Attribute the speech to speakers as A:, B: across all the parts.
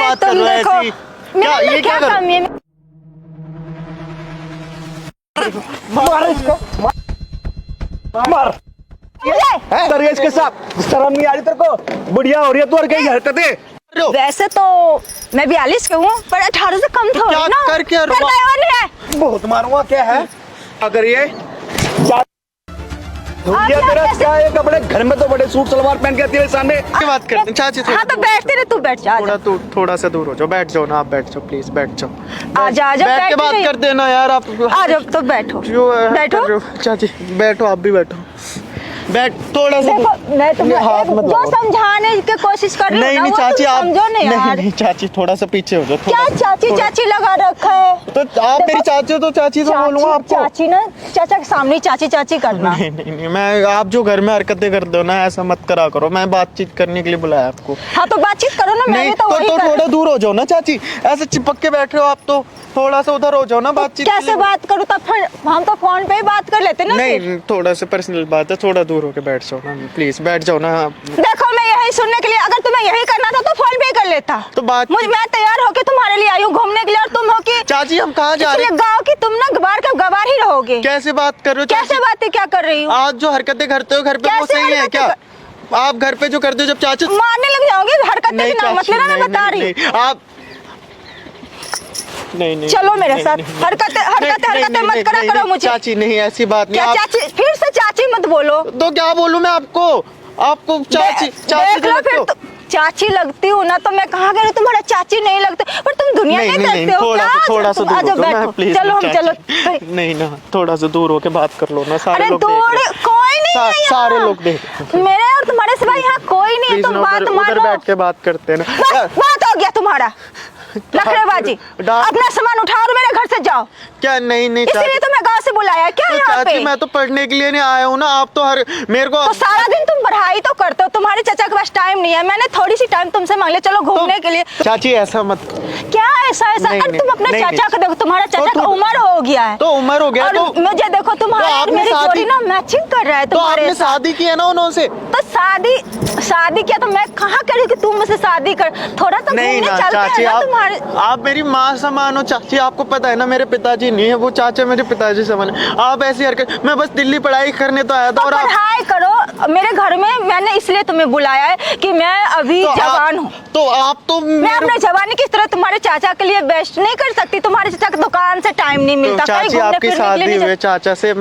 A: बात कर रहे हो ऐसी? क्या ये क्या कर?
B: मार इसको, मार। तेरे इसके साथ शर्म नहीं आ रही तेरे को? बुढ़िया हो रही है तू और कहीं हरकतें।
C: वैसे तो मैं 42 के हूँ, पर 18 से कम थोड़ी
A: क्या
C: ना।
A: कर क्या
C: पर नहीं है।
B: बहुत मारूंगा। क्या है? अगर ये
C: आप
B: तेरा
C: कैसे-
B: क्या है कपड़े घर में तो बड़े सूट सलवार पहन के आती है सामने।
A: क्या बात करते हैं चाची?
C: हाँ तो बैठते रहे, तू बैठ जा।
A: थोड़ा सा दूर हो जाओ, बैठ जाओ ना आप, बैठ जाओ प्लीज, बैठ जाओ।
C: आजा
A: बैठ के बात करते हैं ना यार आप।
C: आ जाओ तो बैठो,
A: क्यों
C: बैठो।
A: कर रहे हो? चाची बैठो, आप भी बैठो, बैठ थोड़ा सा।
C: देखो मैं तुम्हें
A: हाथ मत
C: जो
A: लगाओ।
C: समझाने की कोशिश कर रही हूँ
A: नहीं
C: ना,
A: नहीं
C: वो
A: चाची
C: तुम
A: आप
C: समझो नहीं
A: नहीं
C: यार।
A: नहीं चाची थोड़ा सा पीछे हो जाओ।
C: क्या चाची चाची लगा रखा है?
A: तो आप मेरी चाची हो तो चाची तो बोलूंगा आपको।
C: चाची ना, चाचा के सामने चाची चाची करना।
A: नहीं नहीं नहीं, मैं आप जो घर में हरकतें करते हो ना, ऐसा मत करा करो। मैं बातचीत करने के लिए बुलाया आपको।
C: हाँ तो बातचीत करो ना, मैं
A: नहीं
C: भी तो वही
A: तो
C: कर।
A: थोड़ा दूर हो जाओ ना चाची, ऐसे चिपक के बैठ रहे हो आप तो। थोड़ा सा उधर हो जाओ ना बातचीत।
C: कैसे बात करूँ? तब फिर हम तो फोन पे ही बात कर लेते ना।
A: नहीं थोड़ा सा पर्सनल बात है, थोड़ा दूर होके बैठ जाओ ना प्लीज, बैठ जाओ ना।
C: देखो मैं यही सुनने के लिए, अगर तुम्हें यही करना था तो फोन पे ही कर लेता।
A: तो बात
C: मैं तैयार होके तुम्हारे लिए आई हूँ घूमने के लिए, और तुम हो कि
A: चाची हम कहाँ जा रहे हैं?
C: गाँव की तुम ना गवार का गवार ही रहोगे।
A: कैसे बात कर रहे हो
C: कैसे
A: चाची?
C: बातें क्या कर रही हूँ?
A: आज जो हरकतें करते हो घर पे वो
C: कैसे
A: सही है
C: हरकतें
A: क्या? आप घर पे जो करते हो जब चाची
C: मारने लग जाओगे हरकतें
A: नहीं
C: के नाम
A: चाची,
C: मतलब ना, मैं
A: नहीं,
C: बता
A: नहीं,
C: रही हूँ।
A: नहीं, आप नहीं
C: चलो मेरे
A: नहीं,
C: साथ।
A: नहीं, नहीं,
C: हरकतें
A: नहीं, नहीं,
C: मत
A: नहीं,
C: करा
A: नहीं,
C: करो
A: नहीं,
C: मुझे।
A: चाची नहीं ऐसी बात नहीं।
C: क्या
A: आप
C: चाची? फिर से चाची मत बोलो।
A: तो क्या बोलूं मैं आपको? आपको चाची चाची
C: देख लो
A: लगते
C: फिर
A: हो।
C: चाची लगती हूँ ना, तो मैं कहाँ गई? तुम्हारा चाची नहीं लगते, पर तुम दुनिया में करते हो क्या?
A: थोड़ा सा
C: तुम आ
A: दूर
C: जाओ,
A: हो जाओ ना
C: बैठो।
A: प्लीज।
C: चलो हम चलो।
A: नहीं ना, थोड़ा सा दूर होके बात कर लो ना, सारे
C: अरे
A: लोग देख
C: दूर
A: रहे हैं।
C: कोई नहीं है यहाँ।
A: सारे लोग देख रहे हैं।
C: मेरे और तुम्हारे सिवा यहाँ कोई नहीं है,
A: प्लीज
C: तुम
A: ना
C: बात
A: उधर
C: मानो।
A: बैठ के बात करते हैं
C: बस
A: ना।
C: बात हो गया तुम्हारा नखरेबाजी। अपना सामान उठाओ और मेरे घर से जाओ।
A: क्या? नहीं नहीं
C: इसीलिए
A: चाची,
C: तुम्हें गाँव से बुलाया क्या
A: तो
C: यहाँ पे?
A: चाची मैं तो पढ़ने के लिए नहीं आया हूँ ना। आप तो हर मेरे को
C: तो सारा दिन तुम पढ़ाई तो करते हो, तुम्हारे चाचा के पास टाइम नहीं है। मैंने थोड़ी सी टाइम तुमसे मांग लिया, चलो घूमने के लिए।
A: चाची ऐसा मत।
C: क्या ऐसा ऐसा?
A: नहीं,
C: अरे तुम अपने
A: नहीं,
C: चाचा को देखो, तुम्हारा
A: तो
C: चाचा का
A: तो-
C: उम्र हो गया है।
A: तो उम्र हो गया
C: और
A: तो
C: मुझे देखो, तुम्हारा
A: तो
C: और
A: आपने
C: मेरी
A: शादी-
C: जोड़ी ना मैचिंग कर रहा है
A: तो
C: तुम्हारे
A: आपने
C: साथ।
A: शादी की है ना उनसे?
C: तो शादी किया तो मैं कहाँ करी कि तुम मुझसे शादी कर? थोड़ा तो
A: नहीं
C: घूमने
A: ना
C: चलते
A: चाची,
C: हैं ना तुम्हारे।
A: आप मेरी माँ समान हो चाची। आपको पता है ना मेरे पिताजी नहीं है, वो चाचा मेरे पिताजी समान है। आप ऐसी हरकत, मैं बस दिल्ली पढ़ाई करने तो आया था।
C: तो
A: और आप
C: पढ़ाई करो मेरे घर में। मैंने इसलिए तुम्हें बुलाया है कि मैं अभी जवान हूँ।
A: तो आप तो
C: मैं अपने जवानी किस तरह तुम्हारे चाचा के लिए बेस्ट नहीं कर सकती? तुम्हारे चाचा की दुकान से टाइम नहीं मिलता, कहीं
A: चाची
C: घूमने
A: आपकी
C: फिरने के
A: शादी
C: लिए नहीं
A: हुई चाचा से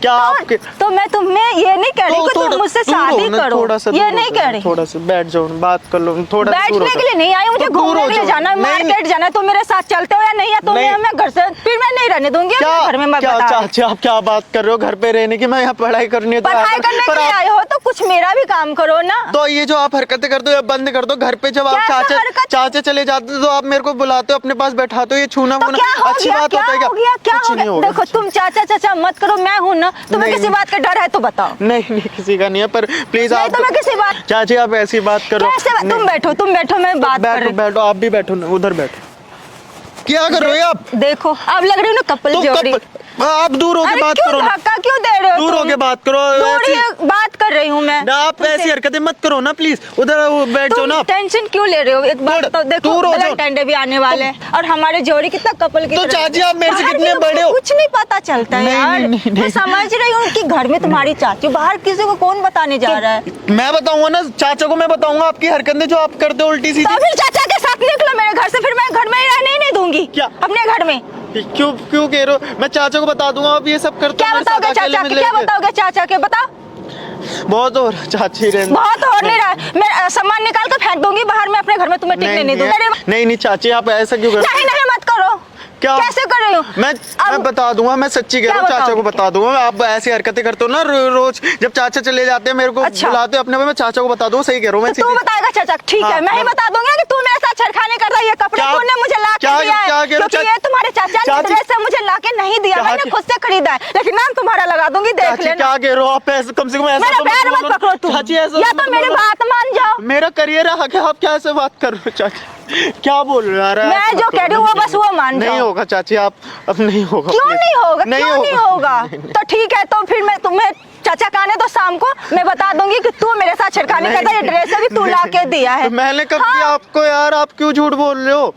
A: क्या आपके?
C: तो मैं तुम्हें ये नहीं कह रही कि तुम मुझसे शादी करो,
A: थोड़ा सा
C: ये नहीं कह रही।
A: थोड़ा सा बैठ जाओ, बात कर लो थोड़ा।
C: बैठने के लिए नहीं आई, मुझे घूमने के लिए जाना है, मार्केट जाना है। तुम मेरे साथ चलते हो या नहीं? या तुम्हें मैं घर से फिर मैं नहीं रहने दूंगी घर में। मैं
A: क्या
C: बता
A: चाची आप क्या बात कर रहे हो? घर पे रहने की? मैं यहाँ पढ़ाई करनी है तो
C: पढ़ाई करने के लिए आए हो तो कुछ मेरा भी काम करो ना।
A: तो ये जो आप हरकतें करते हो बंद कर दो। घर पे जब आप चाचा चले जाते हो तो आप मेरे को बुलाते हो, अपने पास बैठाते हो। ये छूना
C: तो क्या हो
A: अच्छी
C: गया?
A: बात होता है क्या?
C: क्या
A: कुछ
C: हो
A: नहीं
C: गया?
A: होगा।
C: देखो तुम चाचा चाचा मत करो, मैं हूँ ना। तुम्हें किसी बात का डर है तो बताओ।
A: नहीं नहीं किसी का नहीं है, पर प्लीज
C: नहीं,
A: आप
C: तुम्हें किसी बात।
A: चाची आप ऐसी बात करो।
C: तुम बैठो, मैं बात कर रही हूँ।
A: बैठो आप भी बैठो ना, उधर बैठो। क्या कर रहे हो आप?
C: देखो अब लग रही हो ना कपल जोड़ी।
A: आप दूर होके बात करो ना।
C: धक्का क्यों दे रहे हो?
A: दूर
C: तुम?
A: होके बात करो।
C: बात कर रही हूँ मैं।
A: ना आप ऐसी हरकतें मत करो ना प्लीज। उधर बैठ जाओ ना।
C: टेंशन क्यों ले रहे हो? एक बात तो देखो, वैलेंटाइन डे भी आने वाले हैं और हमारे जोड़ी कितना कपल की
A: तो
C: तरह।
A: चाची आप मेरे से
C: बाहर
A: कितने
C: किसी को
A: बड़े हो?
C: कुछ नहीं पता चलता है
A: नहीं,
C: यार।
A: नहीं, नहीं,
C: मैं
A: नहीं।
C: समझ रही हूँ कि घर में तुम्हारी चाची, बाहर किसी को कौन बताने जा रहा है?
A: मैं बताऊंगा ना चाचा को, मैं बताऊंगा आपकी हरकतें जो आप करते हो उल्टी सीधी।
C: तो फिर चाचा के साथ निकलो मेरे घर से, फिर मैं घर में रहने ही नहीं दूंगी।
A: क्या?
C: अपने घर में
A: क्यों क्यों कह रहे हो? मैं चाचा को बता दूंगा आप ये सब करते
C: क्या बताओगे चाचा के? क्या बताओगे चाचा के? बताओ।
A: बहुत हो रहा चाची रहने।
C: बहुत हो नहीं रहा है। मैं सामान निकाल कर फेंक दूंगी बाहर में, अपने घर में तुम्हें टिकने नहीं दूंगी।
A: नहीं चाची आप ऐसा क्यों कर रहे हो?
C: नहीं मत करो।
A: क्या?
C: कैसे कर रही हो?
A: मैं बता दूंगा, मैं सच्ची कह रहा हूँ, चाचा को बता दूंगा। आप ऐसी हरकतें करते हो ना रोज, जब चाचा चले जाते हैं मेरे को बुलाते हो अपने, मैं चाचा को बता दूंगा। सही कह रहा हूँ मैं।
C: तू बताएगा चाचा? ठीक है, मैं ही बता दूंगा कि तू मेरे साथ छेड़खानी कर रहा है। ये कपड़े तूने मुझे ला के दिया है, क्योंकि ये तुम्हारे चाचा ने से मुझे ला के नहीं दिया, मैंने खुद से खरीदा है। लेकिन नाम तुम्हारा लगा दूंगी, देख लेना।
A: क्या कह रहे हो आप? ऐसे कम से कम ऐसा
C: पैर मत पकड़ो तुम, या तो मेरी बात मान जाओ।
A: मेरा करियर है, आप क्या ऐसे बात कर रहे हो चाची? क्या बोल रहे हो यार?
C: मैं जो कह रही हूँ वो बस वो मान जाओ।
A: नहीं होगा चाची, आप अब नहीं होगा।
C: क्यों नहीं होगा? तो ठीक है, तो फिर मैं तुम्हें चाचा का आने तो शाम को मैं बता दूंगी कि तू मेरे साथ छेड़खानी करता है, ये ड्रेस भी तू ला के दिया है।
A: तो मैंने कब किया आपको यार? आप क्यों झूठ बोल रहे हो?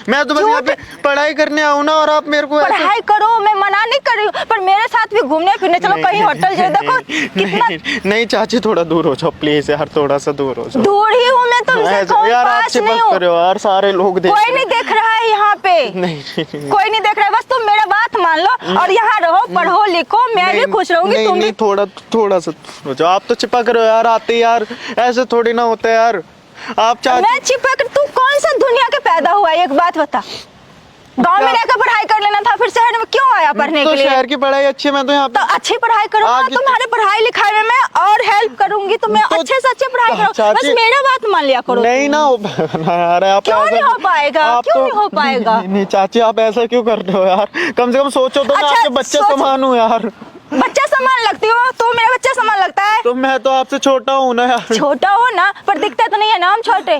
A: मैं तो बस यहाँ पे पढ़ाई करने आऊँ ना, और आप मेरे को
C: पढ़ाई करो, मैं मना नहीं कर रही हूँ, पर मेरे साथ भी घूमने फिरने चलो कहीं होटल जाए। देखो कितना
A: नहीं चाची, थोड़ा दूर हो जाओ प्लीज यार, थोड़ा सा दूर हो जाओ।
C: दूर ही हूँ मैं तुमसे, कौन
A: यार
C: पास
A: आपसे
C: नहीं
A: बात
C: हूँ।
A: करो यार, सारे लोग देख
C: कोई नहीं देख रहा है यहाँ पे,
A: नहीं
C: कोई नहीं देख रहा है, बस तुम मेरा बात मान लो और यहाँ रहो, पढ़ो लिखो, मैं भी खुश रहूंगी, तुम भी।
A: थोड़ा सा हो जाओ। आप तो छिपा करो यार, आते यार, ऐसे थोड़ी ना होता है यार। आप चाहते
C: मैं छिपा कर, तू कौन सा दुनिया के पैदा हुआ है? एक बात बता, गांव में रहकर पढ़ाई कर लेना था, फिर शहर में क्यों आया पढ़ने के लिए?
A: शहर की पढ़ाई अच्छी है, मैं तो यहाँ
C: तो अच्छी पढ़ाई करो ना, तुम्हारे पढ़ाई लिखाई में मैं और हेल्प करूंगी, तुम्हें अच्छे से अच्छी पढ़ाई करो, बस मेरा बात मान लिया करो।
A: नहीं ना हो यार, आप
C: क्यों नहीं हो पाएगा? क्यों नहीं हो पाएगा?
A: नहीं चाची, आप ऐसा क्यों कर रहे हो यार? कम से कम सोचो तो मैं आपके बच्चे समान हूँ यार।
C: बच्चा समान लगती हो तो मेरा बच्चा समान लगता है?
A: तो मैं तो आपसे छोटा हूँ ना यार।
C: छोटा हो ना, पर दिखता तो नहीं है ना हम छोटे।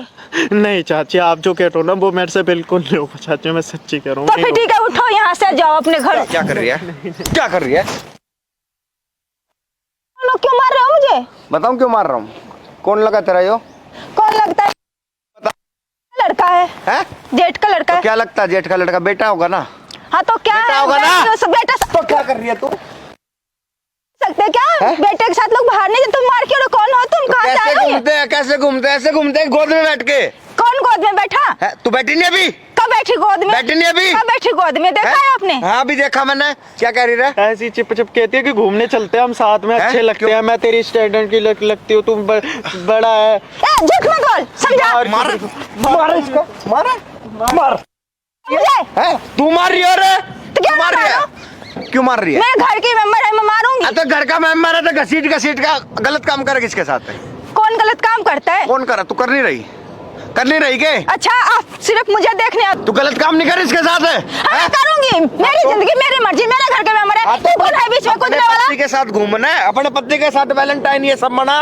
A: नहीं चाची, आप जो कह रहे हो ना वो मेरे से बिल्कुल नहीं होगा चाची, मैं सच्ची कह रहा हूँ।
C: तो फिर ठीक है, उठो यहाँ से, जाओ अपने घर।
B: क्या कर रही है? क्या कर रही है?
C: लोग क्यों मार रहे हो मुझे?
B: बताऊं क्यों मार रहा हूँ? कौन लगा तेरा यो?
C: कौन लगता है? लड़का है, जेठ का लड़का है।
B: क्या लगता है? जेठ का लड़का बेटा होगा ना?
C: हाँ तो क्या
B: बेटा
C: है?
B: होगा ना?
C: बेटा
B: तो क्या कर रही है तू?
C: सकते क्या? बेटे के साथ लोग बाहर नहीं, तुम मार क्यों? कौन हो तुम? कहाँ से आए हो?
B: कैसे घूमते ऐसे घूमते गोद में बैठ के?
C: कौन गोद में बैठा?
B: तू बैठी नहीं अभी?
C: कब बैठी गोद में?
B: बैठी नहीं अभी?
C: कब बैठी गोद में? देखा है आपने?
B: हाँ अभी देखा मैंने। क्या कह रही है?
A: ऐसी चिप चिप कहती है कि घूमने चलते हैं हम साथ में, अच्छे लगते हैं, मैं तेरी स्टूडेंट की लगती हूँ, तुम बड़ा है।
C: झूठ मत बोल, समझा?
B: मार इसको, मार
C: मुझे
B: तू मार रही हो रे?
C: तो क्या
B: मार रही है? क्यों मार रही है?
C: मेरे घर की मेंबर है, मैं मारूंगी।
B: तो घर का मेंबर है तो घसीट का गलत काम करे किसके साथ है?
C: कौन गलत काम करता है?
B: कौन करा? तू कर नहीं रही के?
C: अच्छा, आप सिर्फ मुझे देखने आते।
B: तू गलत काम नहीं कर इसके साथ है?
C: हाँ, करूंगी, मेरी जिंदगी मेरी मर्जी, मेरे घर का मेंबर है। तू कौन है बीच में कूदने वाला?
B: पति के साथ घूमना है, अपने पति के साथ वैलेंटाइन ये सब मना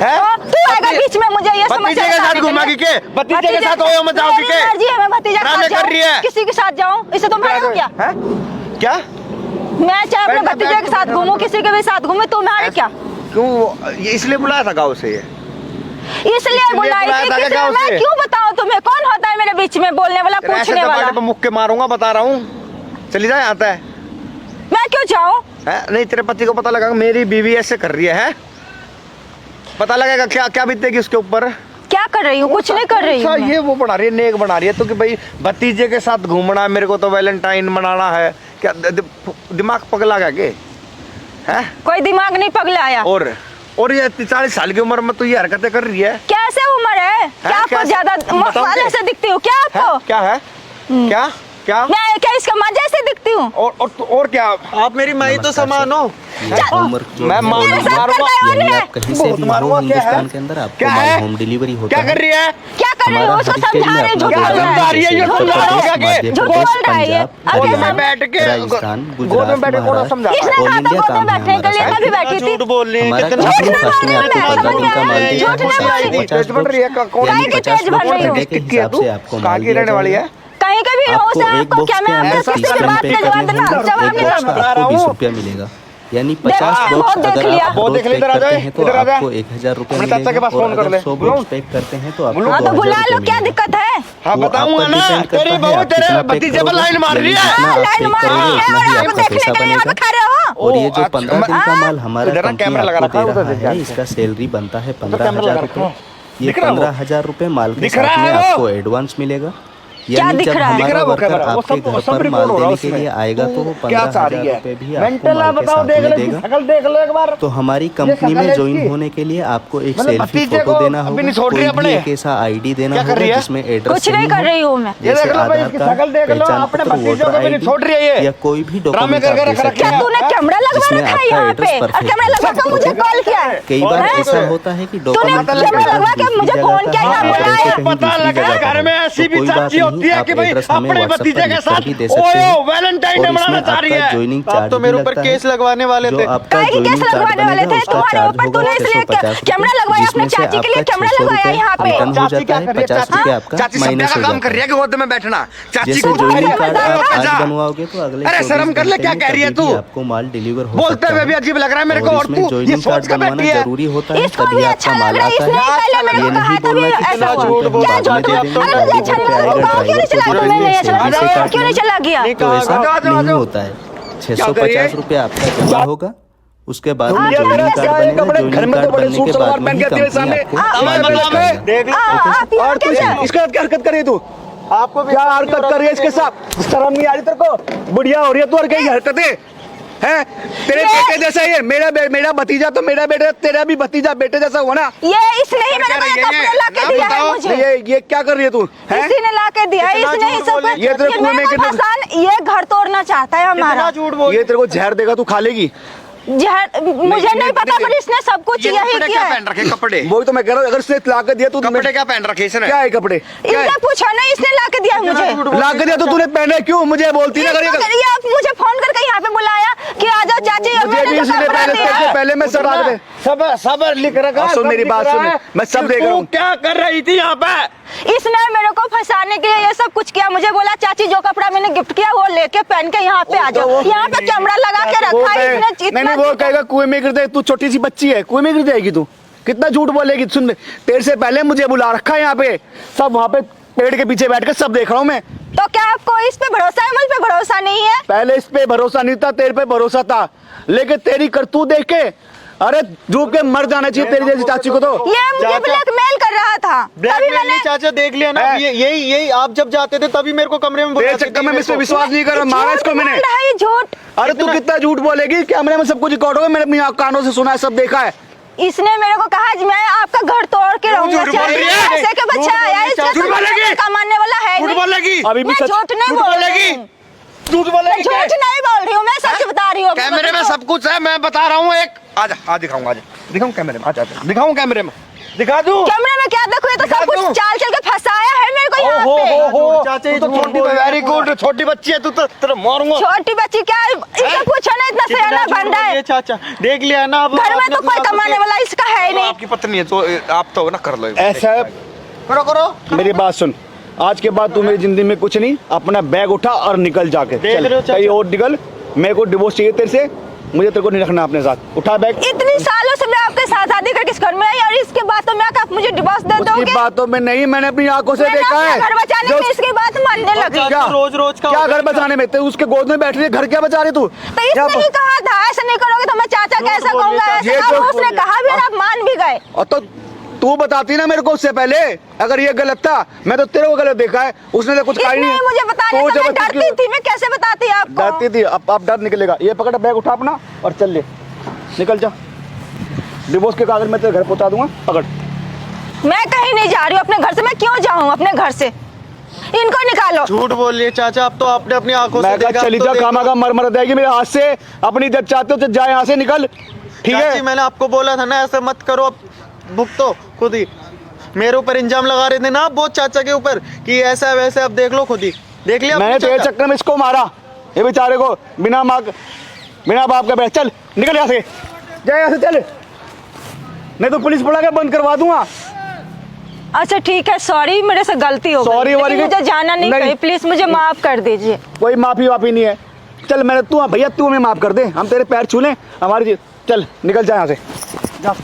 B: है?
C: तू आएगा बीच में, मुझे ये समझ
B: भतीजे के साथ घूमेगी के? भतीजे के साथ ओयो मत जाओगी के?
C: मर्जी है, मैं भतीजे के साथ
B: कर रही है?
C: किसी के साथ जाऊं, इसे तुम मारो क्या?
B: क्या?
C: मैं चाहे अपने भतीजे के साथ घूमूं, किसी के भी साथ घूमूं, तुम मारे क्या?
B: क्यों? ये इसलिए बुलाया था गाँव से?
C: इसलिए बुलाई थी, मैं क्यों बताऊं तुम्हें? कौन होता है मेरे बीच में बोलने वाला, पूछने वाला?
B: मुक्के मारूंगा, बता रहा हूँ। चली जाए, आता है।
C: मैं क्यों जाऊं?
B: नहीं, तेरे पति को पता लगा मेरी बीवी ऐसे कर रही है? पता लगेगा क्या क्या बीतेगी उसके ऊपर?
C: क्या कर रही हूँ? कुछ नहीं कर रही हूँ।
B: ये वो बना रही है, नेक बना रही है तो कि भाई भतीजे के साथ घूमना है, मेरे को तो वैलेंटाइन मनाना है। क्या दिमाग पगला गया के? है?
C: कोई दिमाग नहीं पगलाया।
B: और ये 40 साल की उम्र में तो ये हरकतें कर रही है।
C: कैसे उम्र है? क्या आपको ज्यादा मसाले से दिखती हूँ क्या आपको?
B: क्या है? क्या क्या
C: मैं क्या इसका मजे से दिखती हूँ?
B: और क्या?
A: आप मेरी माई तो समान हो।
B: मैं
D: कहीं से भी हो हिंदुस्तान के अंदर आपको माई होम डिलीवरी होता है।
B: क्या कर रही है?
C: क्या कर रही हो? उसको समझा रहे, झूठ बोल रहा है, झूठ बोल रहा है ये। अब कैसा
B: बैठ के
D: राजस्थान,
B: गोद में बैठे कौन समझा?
C: किसने कहा था गोद में बैठने के लिए? मैं भी बैठी थी।
A: झूठ बोल रही है,
D: हमारा
A: कितना
D: कंपनी फर्स्ट में आपको 15 दिन का माल देता है,
B: तेज बढ़ रही है। कौन
D: यानी 50
C: तेज बढ़ रही
D: रुपए के हिसाब से आपको माल दिया
B: रहने वाली है?
C: कहीं के भी हो सकता है आपको। क्या मैं आपसे किसी की बात पे जवाब देना? जवाब नहीं दूंगा।
D: आपको 20 रुपया मिलेगा, यानी 50
C: बहुत
D: बॉक्स
C: देख
D: अगर
C: लिया।
D: आप
B: बहुत
D: रोज
B: देख लिया,
D: पैक
B: इधर आ
D: करते
B: जाए,
D: हैं तो
B: इधर आ जा।
D: आपको 1000 रुपया
B: अपने चाचा के पास
D: मिलेगा, और
B: फोन कर
D: अगर
B: ले।
D: 100 बॉक्स पैक करते हैं तो आपको
C: हाँ तो
D: 2000
C: बुला लो,
D: रुपया
C: क्या
D: मिलेगा।
C: दिक्कत है?
B: हाँ
D: वो
B: बताऊंगा
D: आप पर
B: ना,
D: डिपेंड करता
B: तेरी
D: है
B: बहू
D: आप
B: तेरे
D: कितना पैक
B: भतीजे पर
D: करोगे,
B: लाइन मार रही
D: यानी
B: है।
D: जितना आप
C: लाइन
D: पैक
C: मार
D: करोगे
C: रही है
D: उतना
C: और
D: ही
C: आपको
D: आपका
C: देखने
D: पैसा
C: के लिए यहाँ पे
D: बनेगा।
C: खड़े हो।
D: और ये जो
B: अच्छा,
D: 15 दिन का माल हमारा
B: इधर ना
D: कंपनी
B: कैमरा लगा
D: आपको
B: रखा
D: दे
B: है,
D: रहा
B: उधर
D: है, इसका सैलरी बनता है 15,000 रुपये। ये
B: दिख रहा है वो?
D: 15,000 रुपये माल के
B: दिख रहा
D: साथ में
B: है वो?
D: आपको एडवांस मिलेगा।
C: क्या
D: यानी
C: दिख
D: जब
C: रहा है?
D: हमारा
B: वो
D: वर्कर
B: कैमरा, वो
D: आपके
B: सब-
D: घर
B: सब
D: पर
B: रिकॉर्ड
D: माल
B: हो रहा है
D: देने के
B: उसमें।
D: लिए आएगा तो वो
B: क्या चाह रही
D: 15,000
B: है?
D: रुपये भी आपको
B: मेंटल
D: माल के
B: बताओ,
D: साथ
B: देख
D: में
B: ले,
D: देगा।
B: शकल देख ले एक बार।
D: तो हमारी कंपनी में
B: शकल है
D: ज्वाइन
B: इसकी।
D: होने के लिए आपको एक
B: मतलब
D: सेल्फी
B: भतीजे
D: फोटो
B: को
D: देना
B: अभी
D: होगा,
B: नहीं छोड़ रही
D: कोई भी
B: अपने।
D: एक ऐसा आईडी देना
B: क्या कर
D: होगा
B: रही है?
D: जिसमें एड्रेस
C: कुछ नहीं कर रही हूँ मैं।
B: ये देख
D: जैसे
B: लो भाई,
D: आधार
B: इसकी
D: कार्ड,
B: शकल देख लो,
D: पहचान
B: अपने
D: पत्र,
B: भतीजे
D: वोटर
B: को भी नहीं
D: आईडी
B: छोड़ रही है ये।
D: या कोई भी
B: ड्रामे
D: डॉक्यूमेंट
B: करके
D: आप दे
B: रख
D: सकते
C: क्या
B: रखा
D: हैं
C: तूने कैमरा लगवा
D: जिसमें
C: रखा है
D: आपका
C: यहाँ
D: एड्रेस
C: पे? और
D: परफेक्ट
C: कैमरा लगवा कर मुझे कॉल किया है?
D: कई बार
C: हैं?
D: ऐसा होता है कि
C: तूने
D: डॉक्यूमेंट
C: कैमरा लगवा के मुझे फोन किया, यहाँ बुलाया।
B: पता लगा घर में ऐसी भी चाची होती बोलती है कि भाई अपने भतीजे के साथ वैलेंटाइन डे मनाना चाह रही है।
D: ज्वाइनिंग
A: आप
D: चार्ज
A: तो मेरे ऊपर केस लगवाने वाले थे।
D: आपका
C: काहे की केस लगवाने वाले थे तुम्हारे ऊपर? तूने इसलिए कैमरा लगवाया अपने चाची के लिए, कैमरा लगवाया यहाँ पे।
D: रिटर्न हो जाता है 50 रुपये आपका
B: चाची
D: माइनस हो
B: काम कर रही
D: जाता
B: है कि गोद में बैठना। चाची
D: जैसे
B: को
D: ज्वाइनिंग कार्ड आप
B: आजा।
D: आज बनवाओगे तो अगले
B: अरे शर्म कर ले, क्या कह रही है तू?
D: आपको माल डिलीवर हो
B: बोलते
D: सकता
B: हुए
D: है।
B: भी अजीब लग रहा है मेरे को।
D: और
B: और
D: इसमें
B: तू ये
D: ज्वाइनिंग
B: सोच
D: कार्ड
B: कर
D: बनवाना
B: बैठी है।
D: जरूरी होता है,
C: इसको
D: तभी
C: भी
D: आपका
C: अच्छा
D: माल
C: लग रहा है,
D: आता
C: इसने
D: है।
C: पहले मेरे
D: ये
C: को कहा
D: नहीं
C: था भी
D: बोलना कि
C: ऐसा
D: इतना
C: हुआ।
D: झूठ बोल
C: क्या
D: रहा है,
C: झूठ बोल?
D: दे
C: अरे मुझे अच्छा नहीं लगा,
D: देंगे,
C: गाँव क्यों नहीं चला?
D: ड्राइवर
C: तुम्हें नहीं अच्छा
D: को
C: लगा, गाँव क्यों नहीं चला गया?
D: तो ऐसा
B: जाओ,
D: नहीं
B: जाओ।
D: होता है।
B: क्या कर रही है?
D: 650 रुपये आपका जमा होगा, उसके बाद में
C: आप
D: ज्वाइनिंग
C: यहाँ
D: कार्ड
C: कैसे
D: बनेगा।
B: कपड़े घर
D: ज्वाइनिंग
B: में तो
D: कार्ड
B: बड़े
D: बनने
B: सूट
D: के
B: सलवार
D: बाद में
B: पहन
D: ही
B: के तेरे
D: कंपनी
B: सामने
D: आपको
C: आप
D: माल
C: यहाँ
D: डिलीवर करेगा।
A: देख लो
C: आप यहाँ
B: और तू
C: कैसे?
B: इसके साथ क्या हरकत कर रही है तू?
A: आपको भी
B: क्या हरकत कर रही है इसके साथ? शर्म नहीं आ रही तेरे को? बुढ़िया हो रही है तू और कई हरकतें हैं तेरे बेटे जैसा ही है। मेरा भतीजा तो मेरा बेटा, तेरा भी भतीजा बेटे जैसा हुआ ना।
C: ये इसने ही मेरे को ये कपड़े ला के दिया है मुझे।
B: ये क्या कर रही है तू? हैं?
C: इसी ने ला के दिया है,
A: इतना
C: इसने ही
A: झूठ
C: सब
A: बोले।
B: ये तेरे कुएं में
C: मेरे को
B: कितना-
C: फंसान, ये घर तोड़ना चाहता है
A: कितना
C: हमारा।
A: झूठ बोल।
B: ये तेरे को जहर देगा, तू खा लेगी।
C: जहर मुझे नहीं पता, पर इसने सब कुछ
B: ये
C: यही
B: कपड़े
C: किया
B: क्या
C: है।
B: पहन रखे? कपड़े वही तो मैं कह रहा हूँ, अगर इसने ला के दिया तो कपड़े क्या पहन रखे इसने? क्या है कपड़े? क्या है?
C: इसने पूछा नहीं, इसने ला के दिया है मुझे।
B: ला के दिया तो तूने पहने क्यों? मुझे बोलती ना करिए।
C: ये आप मुझे फोन करके यहाँ पे बुलाया कि आ जाओ चाची, अब
B: मुझे भी
C: मैंने तो
B: इसलिए
C: कपड़ा दिया है।
B: पहले मैं सब आग दे सब लिख रखा है। सुन मेरी बात सुन, मैं सब देख रहा हूँ। क्या कर रही थी यहाँ पे?
C: इसने मेरे को फंसाने के लिए ये सब कुछ किया। मुझे बोला चाची जो कपड़ा मैंने गिफ्ट किया वो लेके पहन के यहाँ पे आ जाओ। यहाँ पे कैमरा लगा के रखा है इसने।
B: नहीं वो कहेगा कुएं में गिर दे, तू छोटी सी बच्ची है, कुएं में गिर जाएगी तू। कितना झूठ बोलेगी? सुन, तेरे से पहले मुझे बुला रखा है यहाँ पे, सब वहाँ पे पेड़ के पीछे बैठ के सब देख रहा हूँ मैं।
C: तो क्या आपको इस पे भरोसा है, मुझ पे भरोसा नहीं है?
B: पहले इस पे भरोसा नहीं था, तेरे पे भरोसा था, लेकिन तेरी करतूत देख के अरे डूब के मर जाना चाहिए तेरी जैसी चाची को। तो
C: ये मुझे ब्लैकमेल कर रहा था, तभी
A: ब्लैकमेल
C: मैंने
A: नहीं चाचा, देख लिया ना। यही आप जब जाते थे तभी मेरे को कमरे में
B: तेरे
A: बुलाती
B: चक्कर
A: थी
B: में
A: मेरे
B: इस पे
A: को।
B: विश्वास नहीं कर रहा, मारा इसको मैंने।
C: झूठ बोल रहा है, झूठ।
B: अरे तू कितना झूठ बोलेगी? कैमरे में सब कुछ रिकॉर्ड होगा, मैंने अपनी कानों से सुना है, सब देखा है।
C: इसने मेरे को कहा मैं आपका घर तोड़ के रहूंगा।
B: झूठ बोल रही है।
C: पैसे के बच्चा आया, इससे
B: झूठ बोलेगी।
C: कमाने वाला है
B: झूठ
C: नहीं।
B: बोलेगी। अभी भी
C: मैं
B: सच
C: झूठ नहीं
B: झूठ
C: बोल
B: बोलेगी।
C: रही हूँ।
B: झूठ बोलेगी।
C: झूठ नहीं बोल रही हूँ, मैं सच बता रही हूँ।
B: कैमरे में सब कुछ है, मैं बता रहा हूँ। एक आजा, आज दिखाऊंगा, आज दिखाऊं कैमरे में, आज दिखाऊं कैमरे में, दिखा दूं।
C: कैमरे में क्या देखो, ये तो सब कुछ चाल चल के फंसाया है मेरे को यहाँ
B: हो
C: पे।
A: चाचा ये
B: तू तो
A: झूठ
B: छोटी,
A: बोल रही है।
B: वेरी गुड, छोटी बच्ची है तू तो, तेरा मारूंगा।
C: छोटी बच्ची क्या, इसे पूछो ना, इतना
A: कितना
C: सियाना
A: झूठ
C: बन
A: बोल
C: रहा
A: रही
C: है।
A: है चाचा, देख लिया ना। अब
C: घर में
A: आपने
C: तो कोई
A: अपना
C: कमाने वाला इसका है नहीं।
B: आपकी पत्नी है तो आप तो ना कर लो ऐसा है। करो मेरी बात सुन, आज के बाद तू मेरी जिंदगी में कुछ नहीं, अपना बैग उठा और निकल जाके।
A: देख रहे हो चाचा?
B: कहीं और निकल, मेरे को डिवोर्स चाहिए तेरे से, मुझे तेरे को नहीं रखना अपने साथ। उठा बैग।
C: इतनी सालों से मैं आपके साथ शादी करके इस घर में आई और इसके बाद तो मैं आप मुझे डिवोर्स दे
B: उसकी
C: दोगे?
B: बातों में नहीं, मैंने अपनी आंखों से
C: मैंने
B: देखा
C: अपना
B: है।
C: घर बचाने
B: जो-
C: में इसकी बात मानने लगी।
B: क्या
A: रोज का
B: क्या
A: होता
B: घर
A: है
B: बचाने में? तो उसके गोद में बैठ रही है, घर क्या बचा रही तू?
C: तो इसने ही कहा था ऐसा नहीं करोगे तो मैं चाचा कैसा
A: बोल रही
C: कहूंगा
A: है,
C: ऐसा।
B: ये
C: अब
B: जो-
C: उसने कहा भी और आप मान भी गए।
B: और तो तू बताती ना मेरे को उससे पहले, अगर ये गलत था, मैं तो तेरे को गलत देखा है, उसने तो कुछ कहा ही
C: इसने
B: नहीं।
C: ही मुझे बताने
B: तू
C: का, मैं
B: जबरदस्ती
C: डरती थी, मैं कैसे बताती आपको?
B: डरती थी, अब डर निकलेगा। ये पकड़, बैग उठा अपना और चल ले, निकल जा। डिवोर्स के कागज मैं तेरे घर पहुंचा दूंगा, पकड़।
C: मैं कहीं नहीं जा रही हूँ अपने घर से, मैं क्यों जाऊँ अपने घर से? इनको निकालो।
A: झूठ बोल रही है चाचा, अब तो आपने अपनी आंखों से
B: मैं कहा
A: देखा।
B: चली
A: अब तो
B: जा,
A: देखो।
B: खामा का मर जाएगी मेरे हाथ से। अपनी इज्जत चाहते हो तो जा यहाँ से, निकल, ठीक
A: चाची
B: है?
A: मैंने आपको बोला था ना ऐसे मत करो, अब भुगतो खुद ही। मेरे ऊपर इंजाम लगा रहे थे ना आप बहुत चाचा के ऊपर कि ऐसा वैसे, अब देख लो खुद ही, देख लिया
B: मैंने
A: अपने
B: तेरे
A: चाचा।
B: चक्कर में इसको मारा, ये बेचारे को, बिना माँ बिना बाप का बैठ। चल निकल यहाँ से, जा यहाँ से चल, नहीं तो पुलिस बुला के बंद करवा दूंगा।
C: अच्छा ठीक है, सॉरी, मेरे से गलती हो गई।
B: Sorry वाली
C: लेकिन मुझे जाना नहीं
B: नहीं।
C: कहीं, प्लीज मुझे माफ कर दीजिए।
B: कोई माफी वाफी नहीं है। चल मैंने, तू भैया तू हमें माफ कर दे, हम तेरे पैर छू लें, हमारी चल निकल जा यहाँ से, जा।